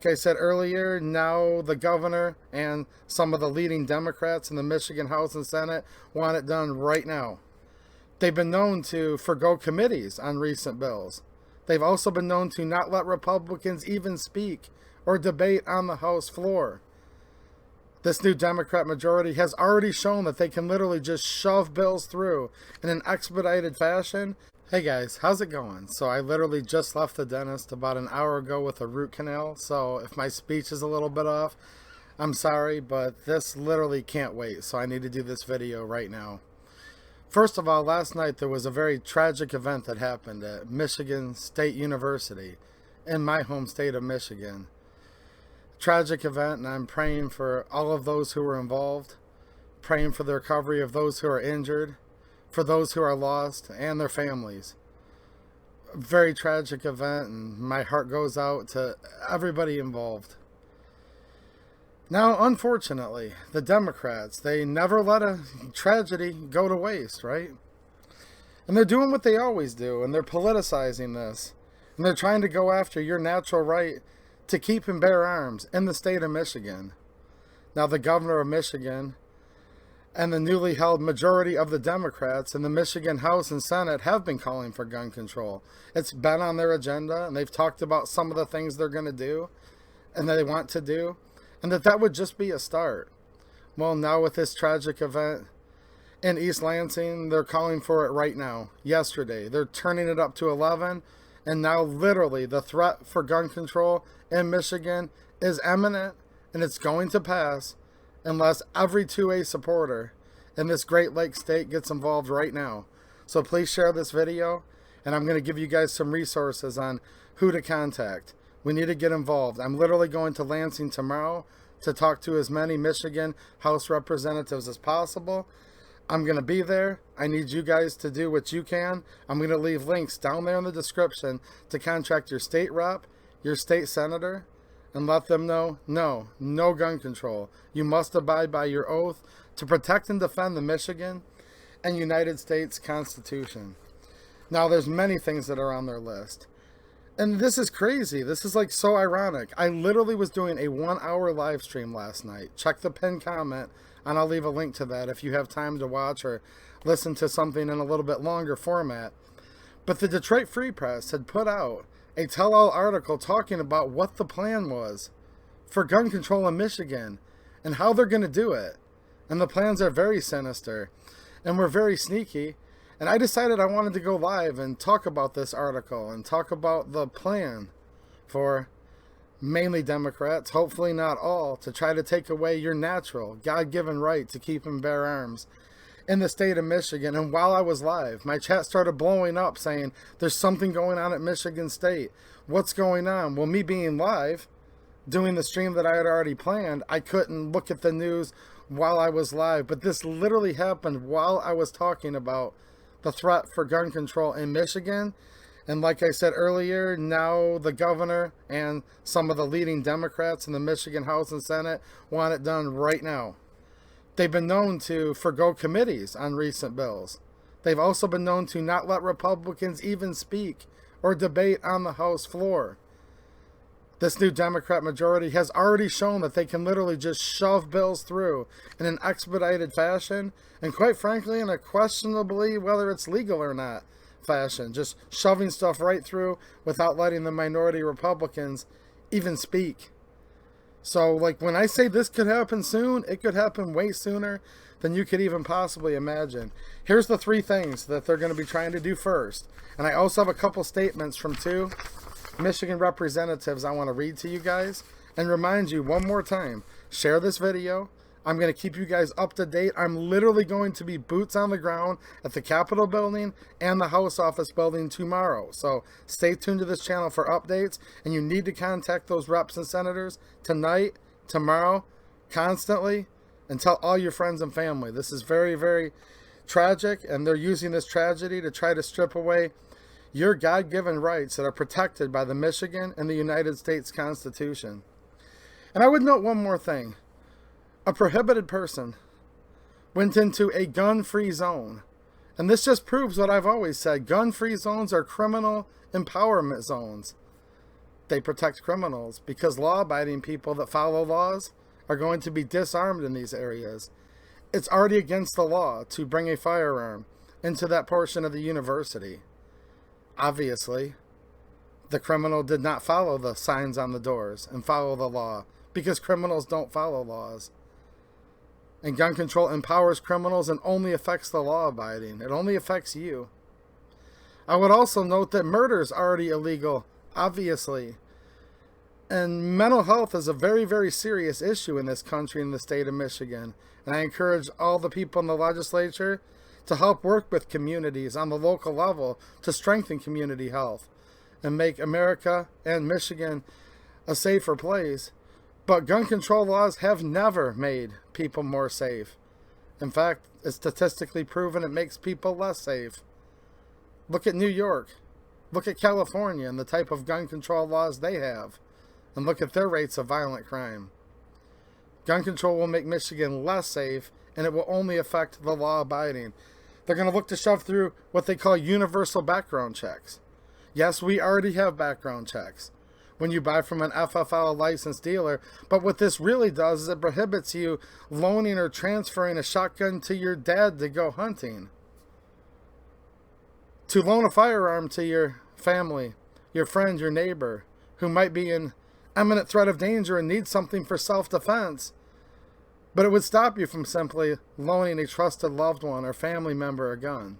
Like I said earlier, now the governor and some of the leading Democrats in the Michigan House and Senate want it done right now. They've been known to forgo committees on recent bills. They've also been known to not let Republicans even speak or debate on the House floor. This new Democrat majority has already shown that they can literally just shove bills through in an expedited fashion. Hey guys, how's it going? So I literally just left the dentist about an hour ago with a root canal, so if my speech is a little bit off, I'm sorry, but this literally can't wait, so I need to do this video right now. First of all, last night there was a very tragic event that happened at Michigan State University in my home state of Michigan. Tragic event, and I'm praying for all of those who were involved, praying for the recovery of those who are injured, for those who are lost, and their families. A very tragic event, and my heart goes out to everybody involved. Now, unfortunately, the Democrats, they never let a tragedy go to waste, right? And they're doing what they always do, and they're politicizing this. And they're trying to go after your natural right to keep and bear arms in the state of Michigan. Now, the governor of Michigan and the newly held majority of the Democrats in the Michigan House and Senate have been calling for gun control. It's been on their agenda, and they've talked about some of the things they're going to do and that they want to do, and that would just be a start. Well, now with this tragic event in East Lansing, they're calling for it right now. Yesterday, they're turning it up to 11, and now literally the threat for gun control in Michigan is imminent, and it's going to pass unless every 2A supporter in this Great Lakes state gets involved right now. So please share this video, and I'm going to give you guys some resources on who to contact. We need to get involved. I'm literally going to Lansing tomorrow to talk to as many Michigan House representatives as possible. I'm going to be there. I need you guys to do what you can. I'm going to leave links down there in the description to contact your state rep, your state senator, and let them know, no gun control. You must abide by your oath to protect and defend the Michigan and United States Constitution. Now, there's many things that are on their list. And this is crazy. This is like so ironic. I literally was doing a 1-hour live stream last night. Check the pinned comment, and I'll leave a link to that if you have time to watch or listen to something in a little bit longer format. But the Detroit Free Press had put out a tell-all article talking about what the plan was for gun control in Michigan and how they're going to do it. And the plans are very sinister and were very sneaky. And I decided I wanted to go live and talk about this article and talk about the plan for mainly Democrats, hopefully not all, to try to take away your natural, God-given right to keep and bear arms in the state of Michigan. And while I was live, my chat started blowing up saying, there's something going on at Michigan State. What's going on? Well, me being live, doing the stream that I had already planned, I couldn't look at the news while I was live. But this literally happened while I was talking about the threat for gun control in Michigan. And like I said earlier, now the governor and some of the leading Democrats in the Michigan House and Senate want it done right now. They've been known to forgo committees on recent bills. They've also been known to not let Republicans even speak or debate on the House floor. This new Democrat majority has already shown that they can literally just shove bills through in an expedited fashion, and quite frankly, in a questionably whether it's legal or not fashion, just shoving stuff right through without letting the minority Republicans even speak. So, like, when I say this could happen soon, it could happen way sooner than you could even possibly imagine. Here's the 3 things that they're going to be trying to do first. And I also have a couple statements from 2 Michigan representatives I want to read to you guys and remind you one more time, share this video. I'm going to keep you guys up to date. I'm literally going to be boots on the ground at the Capitol building and the House office building tomorrow. So stay tuned to this channel for updates, and you need to contact those reps and senators tonight, tomorrow, constantly, and tell all your friends and family. This is very, very tragic, and they're using this tragedy to try to strip away your God-given rights that are protected by the Michigan and the United States Constitution. And I would note one more thing. A prohibited person went into a gun-free zone. And this just proves what I've always said. Gun-free zones are criminal empowerment zones. They protect criminals because law-abiding people that follow laws are going to be disarmed in these areas. It's already against the law to bring a firearm into that portion of the university. Obviously, the criminal did not follow the signs on the doors and follow the law because criminals don't follow laws. And gun control empowers criminals and only affects the law-abiding. It only affects you. I would also note that murder is already illegal, obviously. And mental health is a very, very serious issue in this country, in the state of Michigan. And I encourage all the people in the legislature to help work with communities on the local level to strengthen community health and make America and Michigan a safer place. But gun control laws have never made people more safe. In fact, it's statistically proven it makes people less safe. Look at New York. Look at California and the type of gun control laws they have. And look at their rates of violent crime. Gun control will make Michigan less safe, and it will only affect the law-abiding. They're going to look to shove through what they call universal background checks. Yes, we already have background checks when you buy from an FFL licensed dealer, but what this really does is it prohibits you loaning or transferring a shotgun to your dad to go hunting. To loan a firearm to your family, your friend, your neighbor, who might be in imminent threat of danger and needs something for self-defense. But it would stop you from simply loaning a trusted loved one or family member a gun.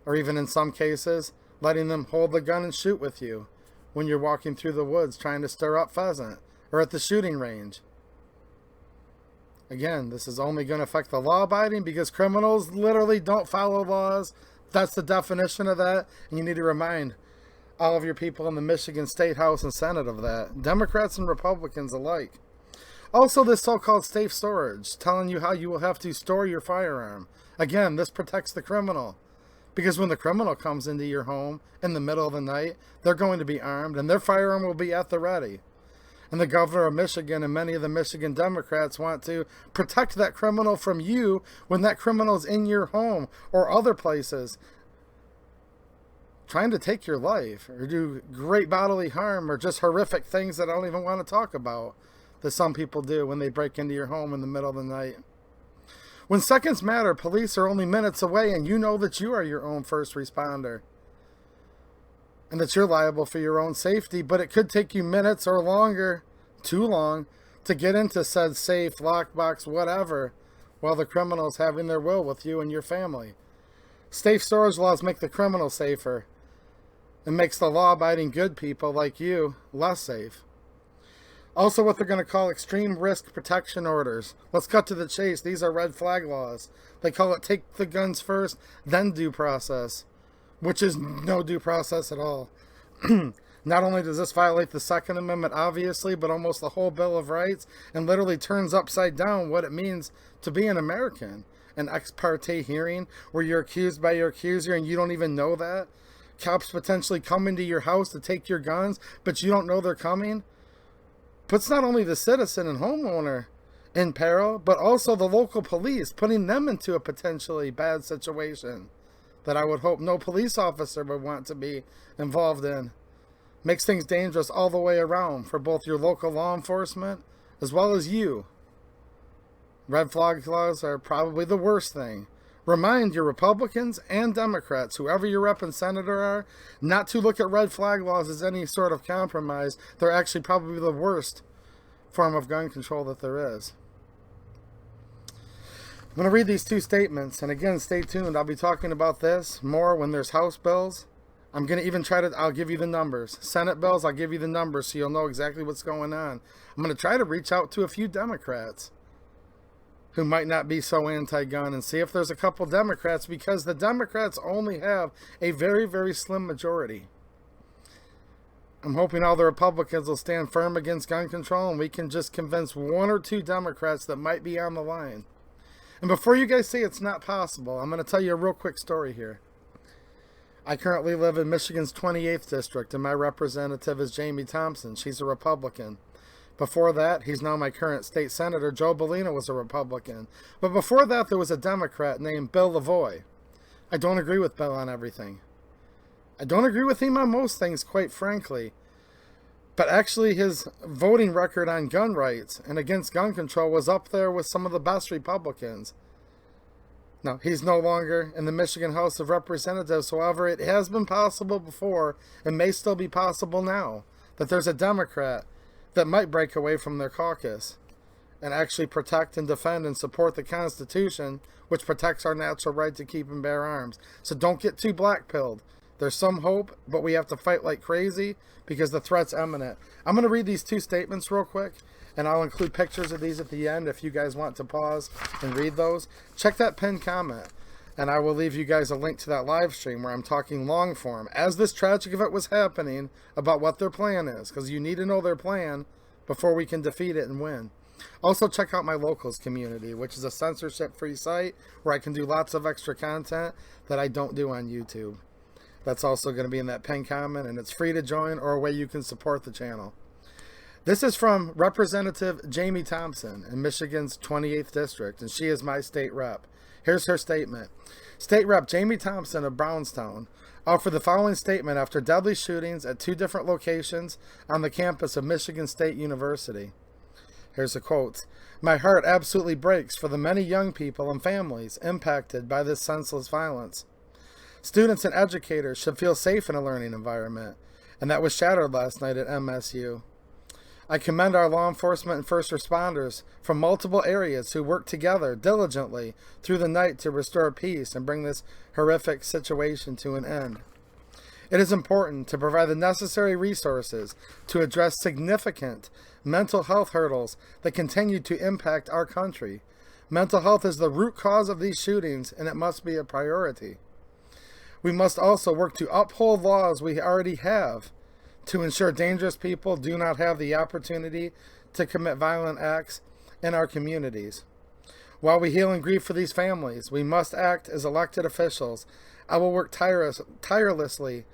Or even in some cases, letting them hold the gun and shoot with you when you're walking through the woods trying to stir up pheasant or at the shooting range. Again, this is only going to affect the law-abiding because criminals literally don't follow laws. That's the definition of that. And you need to remind all of your people in the Michigan State House and Senate of that. Democrats and Republicans alike. Also, this so-called safe storage, telling you how you will have to store your firearm. Again, this protects the criminal. Because when the criminal comes into your home in the middle of the night, they're going to be armed and their firearm will be at the ready. And the governor of Michigan and many of the Michigan Democrats want to protect that criminal from you when that criminal is in your home or other places trying to take your life or do great bodily harm or just horrific things that I don't even want to talk about that some people do when they break into your home in the middle of the night. When seconds matter, police are only minutes away, and you know that you are your own first responder and that you're liable for your own safety, but it could take you minutes or longer, too long, to get into said safe, lockbox, whatever, while the criminal's having their will with you and your family. Safe storage laws make the criminal safer and makes the law-abiding good people like you less safe. Also, what they're going to call extreme risk protection orders. Let's cut to the chase. These are red flag laws. They call it take the guns first, then due process, which is no due process at all. Not only does this violate the Second Amendment, obviously, but almost the whole Bill of Rights, and literally turns upside down what it means to be an American. An ex parte hearing where you're accused by your accuser and you don't even know that. Cops potentially come into your house to take your guns, but you don't know they're coming. Puts not only the citizen and homeowner in peril, but also the local police, putting them into a potentially bad situation that I would hope no police officer would want to be involved in. Makes things dangerous all the way around for both your local law enforcement as well as you. Red flag laws are probably the worst thing. Remind your Republicans and Democrats, whoever your rep and senator are, not to look at red flag laws as any sort of compromise. They're actually probably the worst form of gun control that there is. I'm going to read these two statements, and again, stay tuned. I'll be talking about this more when there's House bills. I'm going to even I'll give you the numbers. Senate bills, I'll give you the numbers so you'll know exactly what's going on. I'm going to try to reach out to a few Democrats who might not be so anti-gun and see if there's a couple Democrats, because the Democrats only have a very, very slim majority. I'm hoping all the Republicans will stand firm against gun control and we can just convince one or two Democrats that might be on the line. And before you guys say it's not possible, I'm going to tell you a real quick story here. I currently live in Michigan's 28th district, and my representative is Jamie Thompson. She's a Republican. Before that, he's now my current state senator. Joe Bellino was a Republican. But before that, there was a Democrat named Bill Lavoie. I don't agree with Bill on everything. I don't agree with him on most things, quite frankly. But actually his voting record on gun rights and against gun control was up there with some of the best Republicans. Now, he's no longer in the Michigan House of Representatives. However, it has been possible before and may still be possible now that there's a Democrat that might break away from their caucus and actually protect and defend and support the Constitution, which protects our natural right to keep and bear arms. So don't get too black-pilled. There's some hope, but we have to fight like crazy because the threat's imminent. I'm going to read these two statements real quick, and I'll include pictures of these at the end if you guys want to pause and read those. Check that pinned comment, and I will leave you guys a link to that live stream where I'm talking long form as this tragic event was happening about what their plan is, because you need to know their plan before we can defeat it and win. Also, check out my locals community, which is a censorship-free site where I can do lots of extra content that I don't do on YouTube. That's also going to be in that pinned comment, and it's free to join or a way you can support the channel. This is from Representative Jamie Thompson in Michigan's 28th District, and she is my state rep. Here's her statement. State Rep Jamie Thompson of Brownstown offered the following statement after deadly shootings at 2 different locations on the campus of Michigan State University. Here's a quote. "My heart absolutely breaks for the many young people and families impacted by this senseless violence. Students and educators should feel safe in a learning environment, and that was shattered last night at MSU. I commend our law enforcement and first responders from multiple areas who worked together diligently through the night to restore peace and bring this horrific situation to an end. It is important to provide the necessary resources to address significant mental health hurdles that continue to impact our country. Mental health is the root cause of these shootings, and it must be a priority. We must also work to uphold laws we already have to ensure dangerous people do not have the opportunity to commit violent acts in our communities. While we heal and grieve for these families, we must act as elected officials. I will work tirelessly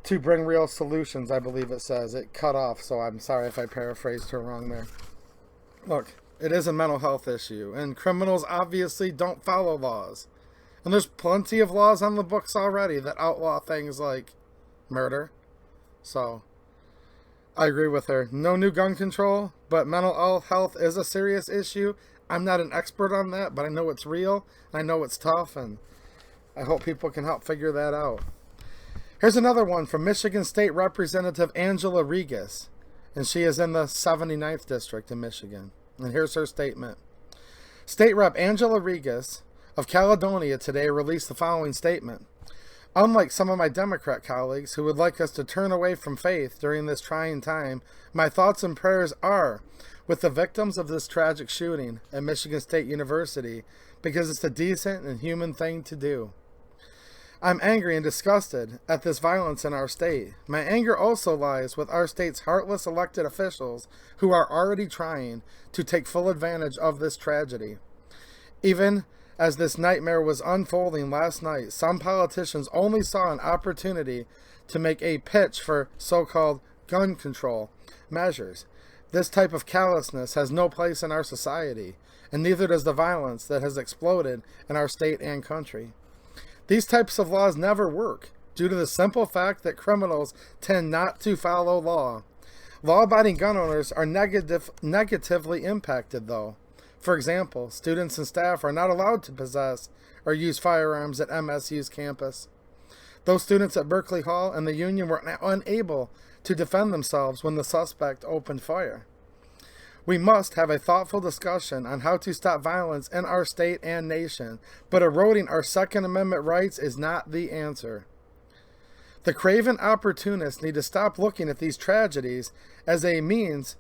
to bring real solutions," I believe it says. It cut off, so I'm sorry if I paraphrased her wrong there. Look, it is a mental health issue, and criminals obviously don't follow laws. And there's plenty of laws on the books already that outlaw things like murder. So, I agree with her. No new gun control, but mental health is a serious issue. I'm not an expert on that, but I know it's real. I know it's tough, and I hope people can help figure that out. Here's another one from Michigan State Representative Angela Regis, and she is in the 79th District in Michigan. And here's her statement. State Rep Angela Regis of Caledonia today released the following statement. "Unlike some of my Democrat colleagues who would like us to turn away from faith during this trying time, my thoughts and prayers are with the victims of this tragic shooting at Michigan State University because it's a decent and human thing to do. I'm angry and disgusted at this violence in our state. My anger also lies with our state's heartless elected officials who are already trying to take full advantage of this tragedy. Even as this nightmare was unfolding last night, some politicians only saw an opportunity to make a pitch for so-called gun control measures. This type of callousness has no place in our society, and neither does the violence that has exploded in our state and country. These types of laws never work due to the simple fact that criminals tend not to follow law. Law-abiding gun owners are negatively impacted, though. For example, students and staff are not allowed to possess or use firearms at MSU's campus. Those students at Berkeley Hall and the Union were unable to defend themselves when the suspect opened fire. We must have a thoughtful discussion on how to stop violence in our state and nation, but eroding our Second Amendment rights is not the answer. The craven opportunists need to stop looking at these tragedies as a means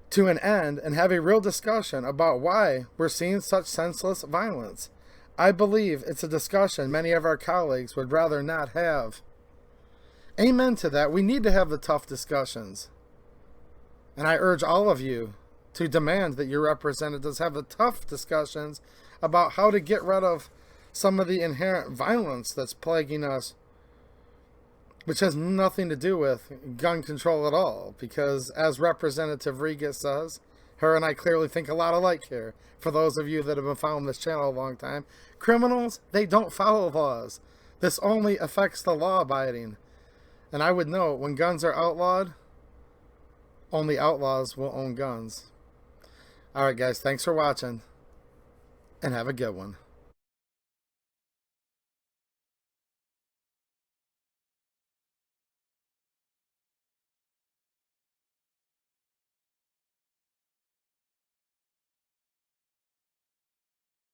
to an end and have a real discussion about why we're seeing such senseless violence. I believe it's a discussion many of our colleagues would rather not have." Amen to that. We need to have the tough discussions. And I urge all of you to demand that your representatives have the tough discussions about how to get rid of some of the inherent violence that's plaguing us, which has nothing to do with gun control at all, because as Representative Regis says, her and I clearly think a lot alike here. For those of you that have been following this channel a long time, criminals, they don't follow laws. This only affects the law-abiding. And I would know, when guns are outlawed, only outlaws will own guns. Alright guys, thanks for watching, and have a good one.